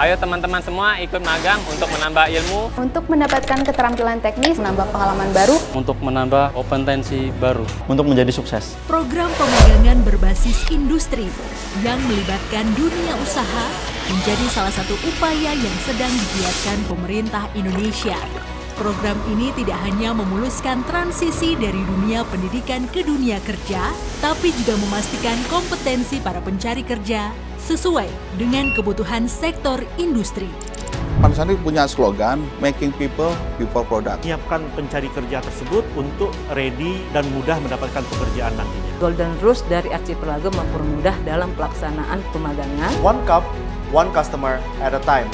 Ayo teman-teman semua ikut magang untuk menambah ilmu, Untuk mendapatkan keterampilan teknis, menambah pengalaman baru, untuk menambah kompetensi baru, untuk menjadi sukses. Program pemagangan berbasis industri yang melibatkan dunia usaha menjadi salah satu upaya yang sedang digiatkan pemerintah Indonesia. Program ini tidak hanya memuluskan transisi dari dunia pendidikan ke dunia kerja, tapi juga memastikan kompetensi para pencari kerja sesuai dengan kebutuhan sektor industri. Panasonic punya slogan, making people before product. Menyiapkan pencari kerja tersebut untuk ready dan mudah mendapatkan pekerjaan nantinya. Golden Rules dari Archipelago mempermudah dalam pelaksanaan pemagangan. One cup, one customer at a time.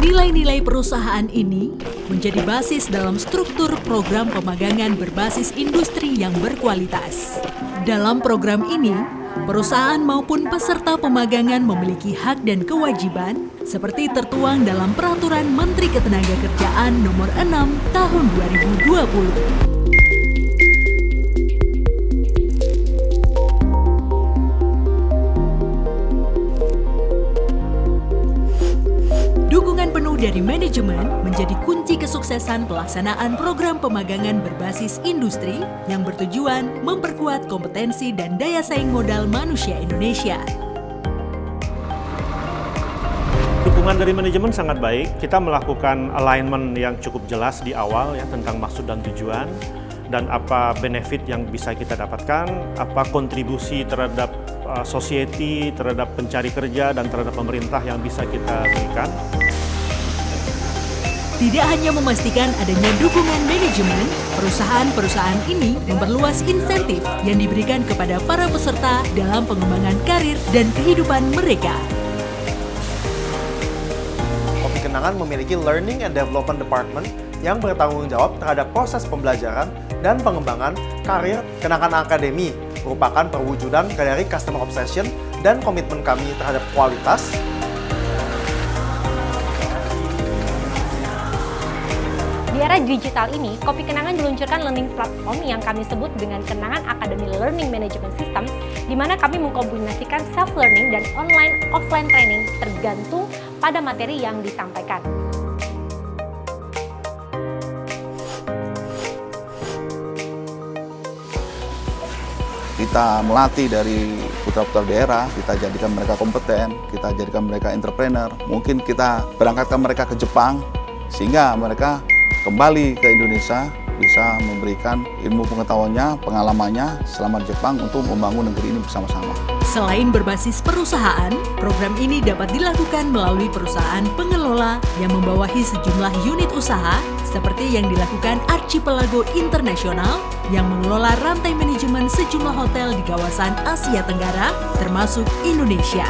Nilai-nilai perusahaan ini menjadi basis dalam struktur program pemagangan berbasis industri yang berkualitas. Dalam program ini, perusahaan maupun peserta pemagangan memiliki hak dan kewajiban seperti tertuang dalam Peraturan Menteri Ketenagakerjaan Nomor 6 Tahun 2020. Dukungan penuh dari manajemen menjadi kunci kesuksesan pelaksanaan program pemagangan berbasis industri yang bertujuan memperkuat kompetensi dan daya saing modal manusia Indonesia. Dukungan dari manajemen sangat baik. Kita melakukan alignment yang cukup jelas di awal ya tentang maksud dan tujuan dan apa benefit yang bisa kita dapatkan, apa kontribusi terhadap society, terhadap pencari kerja dan terhadap pemerintah yang bisa kita berikan. Tidak hanya memastikan adanya dukungan manajemen, perusahaan-perusahaan ini memperluas insentif yang diberikan kepada para peserta dalam pengembangan karir dan kehidupan mereka. Kopi Kenangan memiliki Learning and Development Department yang bertanggung jawab terhadap proses pembelajaran dan pengembangan karir Kenangan Academy, merupakan perwujudan dari customer obsession dan komitmen kami terhadap kualitas. Di era digital ini, Kopi Kenangan meluncurkan learning platform yang kami sebut dengan Kenangan Academy Learning Management System, di mana kami mengkombinasikan self-learning dan online-offline training tergantung pada materi yang disampaikan. Kita melatih dari putra-putra daerah, kita jadikan mereka kompeten, kita jadikan mereka entrepreneur. Mungkin kita berangkatkan mereka ke Jepang, sehingga mereka kembali ke Indonesia, bisa memberikan ilmu pengetahuannya, pengalamannya selama di Jepang untuk membangun negeri ini bersama-sama. Selain berbasis perusahaan, program ini dapat dilakukan melalui perusahaan pengelola yang membawahi sejumlah unit usaha seperti yang dilakukan Archipelago International yang mengelola rantai manajemen sejumlah hotel di kawasan Asia Tenggara termasuk Indonesia.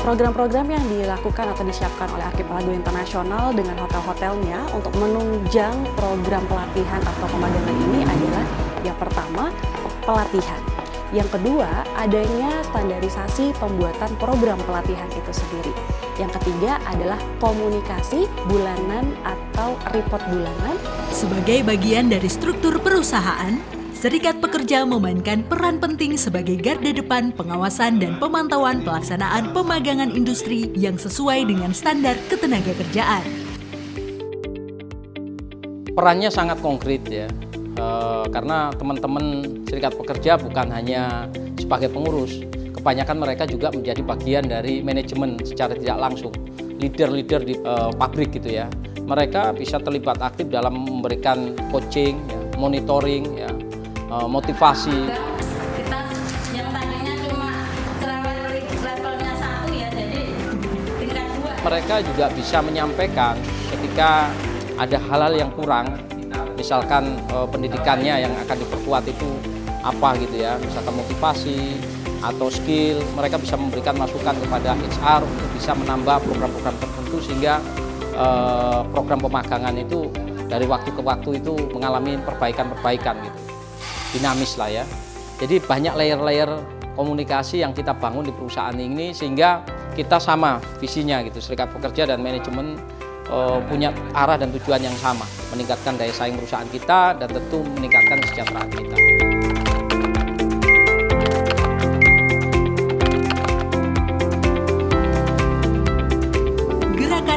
program-program yang dilakukan atau disiapkan oleh Archipelago International dengan hotel-hotelnya untuk menunjang program pelatihan atau pemagangan ini adalah yang pertama, pelatihan. Yang kedua, adanya standarisasi pembuatan program pelatihan itu sendiri. Yang ketiga adalah komunikasi bulanan atau report bulanan. Sebagai bagian dari struktur perusahaan, Serikat Pekerja memainkan peran penting sebagai garda depan pengawasan dan pemantauan pelaksanaan pemagangan industri yang sesuai dengan standar ketenagakerjaan. Perannya sangat konkret ya, karena teman-teman Serikat Pekerja bukan hanya sebagai pengurus, kebanyakan mereka juga menjadi bagian dari manajemen secara tidak langsung, leader-leader di pabrik gitu ya. Mereka bisa terlibat aktif dalam memberikan coaching, ya, monitoring, ya, motivasi. Kita yang tadinya cuma levelnya 1 ya, jadi tingkat 2. Mereka juga bisa menyampaikan ketika ada hal-hal yang kurang, misalkan pendidikannya yang akan diperkuat itu apa gitu ya, misalkan motivasi atau skill, mereka bisa memberikan masukan kepada HR untuk bisa menambah program-program tertentu sehingga program pemagangan itu dari waktu ke waktu itu mengalami perbaikan-perbaikan gitu. Dinamis lah ya. Jadi banyak layer-layer komunikasi yang kita bangun di perusahaan ini sehingga kita sama visinya gitu. Serikat Pekerja dan manajemen punya arah dan tujuan yang sama, meningkatkan daya saing perusahaan kita dan tentu meningkatkan kesejahteraan kita.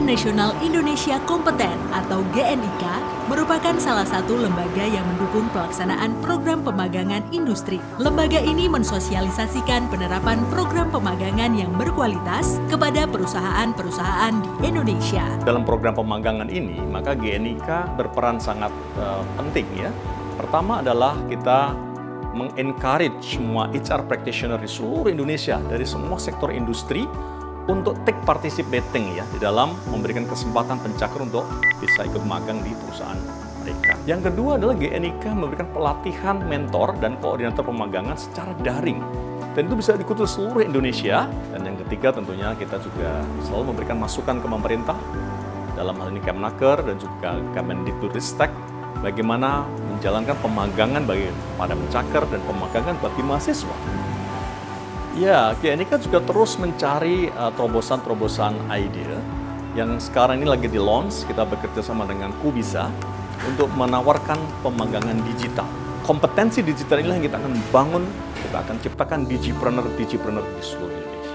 Nasional Indonesia Kompeten atau GNIK merupakan salah satu lembaga yang mendukung pelaksanaan program pemagangan industri. Lembaga ini mensosialisasikan penerapan program pemagangan yang berkualitas kepada perusahaan-perusahaan di Indonesia. Dalam program pemagangan ini, maka GNIK berperan sangat penting ya. Pertama adalah kita mengencourage semua HR practitioner di seluruh Indonesia dari semua sektor industri untuk take participating ya di dalam memberikan kesempatan pencakar untuk bisa ikut magang di perusahaan mereka. Yang kedua adalah GNIK memberikan pelatihan mentor dan koordinator pemagangan secara daring. Dan itu bisa diikuti seluruh Indonesia. Dan yang ketiga tentunya kita juga selalu memberikan masukan ke pemerintah dalam hal ini Kemnaker dan juga Kemendikbudristek bagaimana menjalankan pemagangan bagi pada pencakar dan pemagangan bagi mahasiswa. Ya, GNIK juga terus mencari terobosan-terobosan ide yang sekarang ini lagi di-launch. Kita bekerja sama dengan Kubisa untuk menawarkan pemagangan digital. Kompetensi digital inilah yang kita akan bangun, kita akan ciptakan digipreneur di seluruh Indonesia.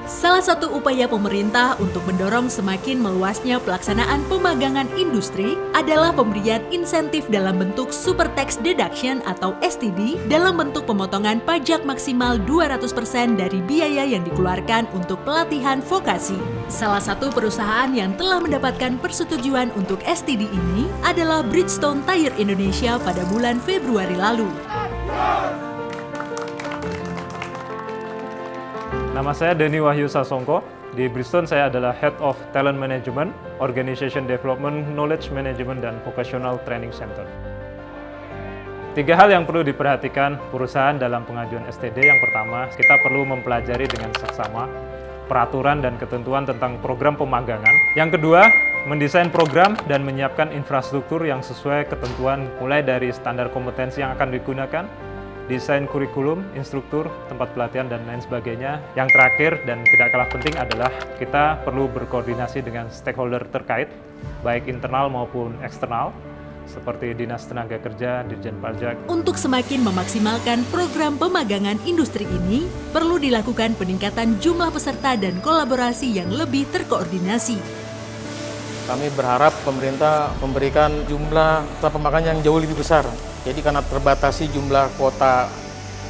Salah satu upaya pemerintah untuk mendorong semakin meluasnya pelaksanaan pemagangan industri adalah pemberian insentif dalam bentuk super tax deduction atau STD dalam bentuk pemotongan pajak maksimal 200% dari biaya yang dikeluarkan untuk pelatihan vokasi. Salah satu perusahaan yang telah mendapatkan persetujuan untuk STD ini adalah Bridgestone Tire Indonesia pada bulan Februari lalu. Nama saya Denny Wahyu Sasongko. Di Bridgestone saya adalah Head of Talent Management, Organization Development, Knowledge Management, dan Vocational Training Center. 3 hal yang perlu diperhatikan perusahaan dalam pengajuan STD. Yang pertama, kita perlu mempelajari dengan seksama peraturan dan ketentuan tentang program pemagangan. Yang kedua, mendesain program dan menyiapkan infrastruktur yang sesuai ketentuan mulai dari standar kompetensi yang akan digunakan, desain kurikulum, instruktur, tempat pelatihan, dan lain sebagainya. Yang terakhir dan tidak kalah penting adalah kita perlu berkoordinasi dengan stakeholder terkait, baik internal maupun eksternal, seperti Dinas Tenaga Kerja, Dirjen Pajak. Untuk semakin memaksimalkan program pemagangan industri ini, perlu dilakukan peningkatan jumlah peserta dan kolaborasi yang lebih terkoordinasi. Kami berharap pemerintah memberikan jumlah peserta pemagangan yang jauh lebih besar. Jadi karena terbatasi jumlah kuota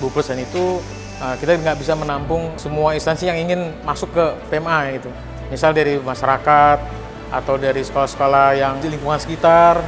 20% itu, kita nggak bisa menampung semua instansi yang ingin masuk ke PMA gitu. Misal dari masyarakat atau dari sekolah-sekolah yang di lingkungan sekitar.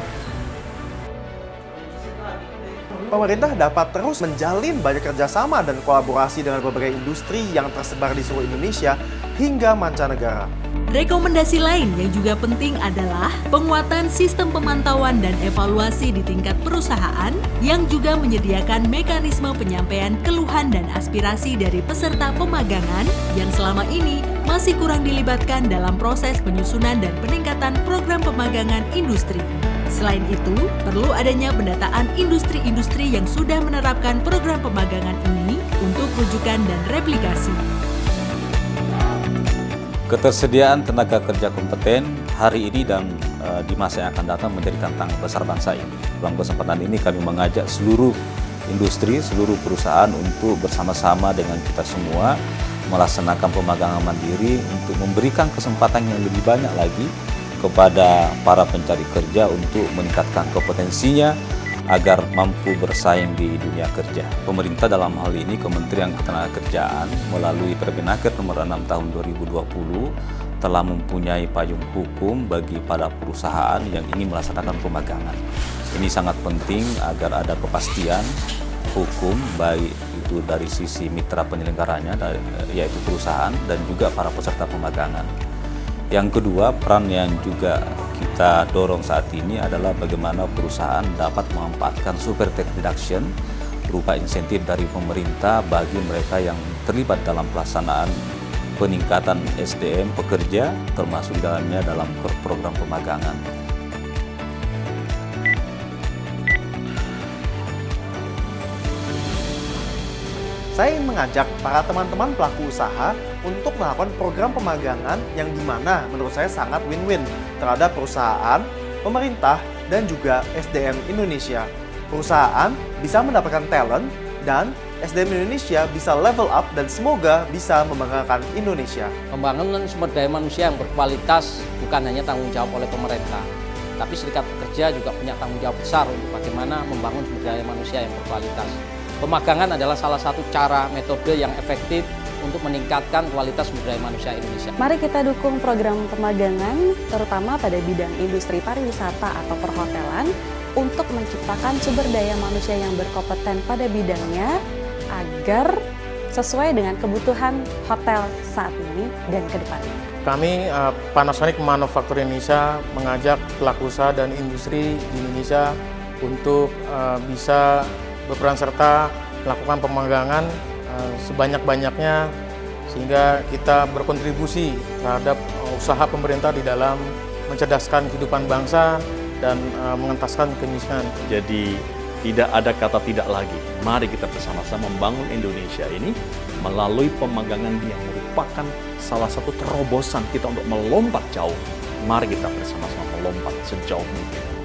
Pemerintah dapat terus menjalin banyak kerjasama dan kolaborasi dengan berbagai industri yang tersebar di seluruh Indonesia hingga mancanegara. Rekomendasi lain yang juga penting adalah penguatan sistem pemantauan dan evaluasi di tingkat perusahaan yang juga menyediakan mekanisme penyampaian keluhan dan aspirasi dari peserta pemagangan yang selama ini masih kurang dilibatkan dalam proses penyusunan dan peningkatan program pemagangan industri. Selain itu, perlu adanya pendataan industri-industri yang sudah menerapkan program pemagangan ini untuk rujukan dan replikasi. Ketersediaan tenaga kerja kompeten hari ini dan di masa yang akan datang menjadi tantangan besar bangsa ini. Dalam kesempatan ini kami mengajak seluruh industri, seluruh perusahaan untuk bersama-sama dengan kita semua melaksanakan pemagangan mandiri untuk memberikan kesempatan yang lebih banyak lagi kepada para pencari kerja untuk meningkatkan kompetensinya agar mampu bersaing di dunia kerja. Pemerintah dalam hal ini Kementerian Ketenagakerjaan melalui Permenaker nomor 6 tahun 2020 telah mempunyai payung hukum bagi para perusahaan yang ingin melaksanakan pemagangan. Ini sangat penting agar ada kepastian hukum baik itu dari sisi mitra penyelenggaranya yaitu perusahaan dan juga para peserta pemagangan. Yang kedua, peran yang juga kita dorong saat ini adalah bagaimana perusahaan dapat memanfaatkan super tax deduction berupa insentif dari pemerintah bagi mereka yang terlibat dalam pelaksanaan peningkatan SDM pekerja termasuk dalamnya dalam program pemagangan. Saya ingin mengajak para teman-teman pelaku usaha untuk melakukan program pemagangan yang dimana menurut saya sangat win-win terhadap perusahaan, pemerintah, dan juga SDM Indonesia. Perusahaan bisa mendapatkan talent dan SDM Indonesia bisa level up dan semoga bisa membanggakan Indonesia. Pembangunan sumber daya manusia yang berkualitas bukan hanya tanggung jawab oleh pemerintah, tapi serikat pekerja juga punya tanggung jawab besar untuk bagaimana membangun sumber daya manusia yang berkualitas. Pemagangan adalah salah satu cara metode yang efektif untuk meningkatkan kualitas sumber daya manusia Indonesia. Mari kita dukung program pemagangan, terutama pada bidang industri pariwisata atau perhotelan, untuk menciptakan sumber daya manusia yang berkompeten pada bidangnya, agar sesuai dengan kebutuhan hotel saat ini dan ke depannya. Kami Panasonic Manufacturing Indonesia mengajak pelaku usaha dan industri di Indonesia untuk bisa berperan serta melakukan pemagangan sebanyak-banyaknya sehingga kita berkontribusi terhadap usaha pemerintah di dalam mencerdaskan kehidupan bangsa dan mengentaskan kemiskinan. Jadi tidak ada kata tidak lagi. Mari kita bersama-sama membangun Indonesia ini melalui pemagangan yang merupakan salah satu terobosan kita untuk melompat jauh. Mari kita bersama-sama melompat sejauh mungkin.